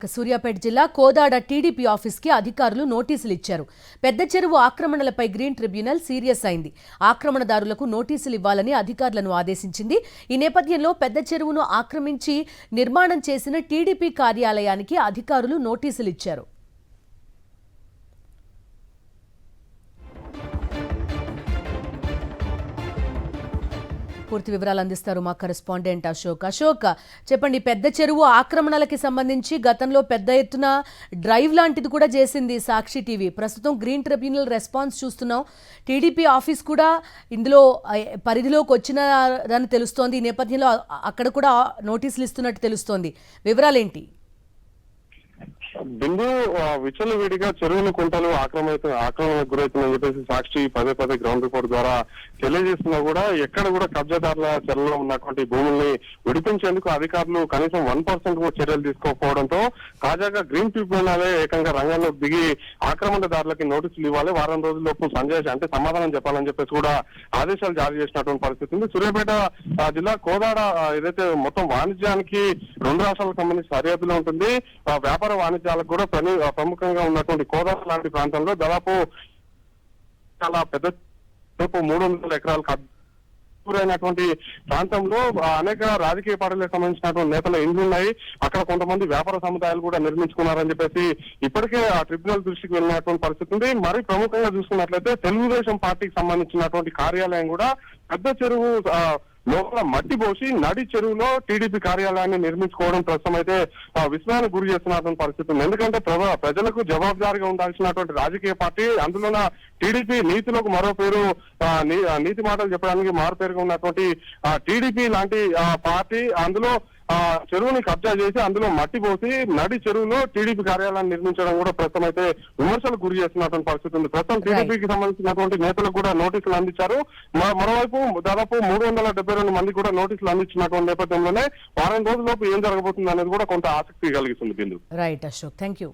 సూర్యాపేట జిల్లా కోదాడ టీడీపీ ఆఫీస్కి అధికారులు నోటీసులు ఇచ్చారు. పెద్ద చెరువు ఆక్రమణలపై గ్రీన్ ట్రిబ్యునల్ సీరియస్ అయింది. ఆక్రమణదారులకు నోటీసులు ఇవ్వాలని అధికారులను ఆదేశించింది. ఈ నేపథ్యంలో పెద్ద చెరువును ఆక్రమించి నిర్మాణం చేసిన టీడీపీ కార్యాలయానికి అధికారులు నోటీసులు ఇచ్చారు. పూర్తి వివరాలు అందిస్తారు మా కరెస్పాండెంట్ అశోక్. చెప్పండి, పెద్ద చెరువు ఆక్రమణలకి సంబంధించి గతంలో పెద్ద ఎత్తున డ్రైవ్ లాంటిది కూడా చేసింది సాక్షి టీవీ. ప్రస్తుతం గ్రీన్ ట్రిబ్యునల్ రెస్పాన్స్ చూస్తున్నాం. టీడీపీ ఆఫీస్ కూడా ఇందులో పరిధిలోకి వచ్చినదని తెలుస్తోంది. ఈ నేపథ్యంలో అక్కడ కూడా నోటీసులు ఇస్తున్నట్టు తెలుస్తోంది. వివరాలేంటి? బిందు విచ్చలవిడిగా చెరువుల కుంటలు ఆక్రమణకు గురవుతుందని చెప్పేసి సాక్షి పదే గ్రౌండ్ రిపోర్ట్ ద్వారా తెలియజేస్తున్నా కూడా ఎక్కడ కూడా కబ్జాదారుల చెరలో ఉన్నటువంటి భూముల్ని విడిపించేందుకు అధికారులు కనీసం 1% కూడా చర్యలు తీసుకోకపోవడంతో తాజాగా గ్రీన్ ట్రిబ్యునలే ఏకంగా రంగంలో దిగి ఆక్రమణదారులకి నోటీసులు ఇవ్వాలి, వారం రోజుల్లోపు సమాధానం చెప్పాలని చెప్పేసి కూడా ఆదేశాలు జారీ చేసినటువంటి పరిస్థితి ఉంది. సూర్యాపేట జిల్లా కోదాడ ఏదైతే మొత్తం వాణిజ్యానికి 2 రాష్ట్రాలకు సంబంధించి సరిహద్దులో ఉంటుంది. వ్యాపార వాణిజ్యాలకు కూడా ప్రముఖంగా ఉన్నటువంటి కోదాడ లాంటి ప్రాంతంలో దాదాపు చాలా పెద్ద 300 ఎకరాలకు గురైనటువంటి ప్రాంతంలో అనేక రాజకీయ పార్టీలకు సంబంధించినటువంటి నేతల ఇండ్లు ఉన్నాయి. అక్కడ కొంతమంది వ్యాపార సముదాయాలు కూడా నిర్మించుకున్నారని చెప్పేసి ఇప్పటికే ఆ ట్రిబ్యునల్ దృష్టికి వెళ్ళినటువంటి పరిస్థితి ఉంది. మరి ప్రముఖంగా చూసుకున్నట్లయితే తెలుగుదేశం పార్టీకి సంబంధించినటువంటి కార్యాలయం కూడా పెద్ద చెరువు లోపల మట్టి పోసి నడి చెరువులో టీడీపీ కార్యాలయాన్ని నిర్మించుకోవడం ప్రస్తుతం అయితే విస్మయానికి గురి చేస్తున్నటువంటి పరిస్థితి ఉంది. ఎందుకంటే ప్రజలకు జవాబుదారీగా ఉండాల్సినటువంటి రాజకీయ పార్టీ, అందులోన టీడీపీ నీతిలోకి మరో పేరు, నీతి మాటలు చెప్పడానికి మారు పేరుగా ఉన్నటువంటి టీడీపీ లాంటి పార్టీ అందులో చెరువుని కబ్జా చేసి అందులో మట్టి పోసి నడి చెరువులో టీడీపీ కార్యాలయాన్ని నిర్మించడం కూడా ప్రస్తుతం అయితే విమర్శలకు గురి చేస్తున్నటువంటి పరిస్థితి ఉంది. ప్రస్తుతం టీడీపీకి సంబంధించినటువంటి నేతలకు కూడా నోటీసులు అందించారు. మరోవైపు దాదాపు 372 మంది కూడా నోటీసులు అందించినటువంటి నేపథ్యంలోనే వారం రోజుల్లోపు ఏం జరగబోతుంది అనేది కూడా కొంత ఆసక్తి కలిగిస్తుంది. Bindu. Right Ashok, thank you.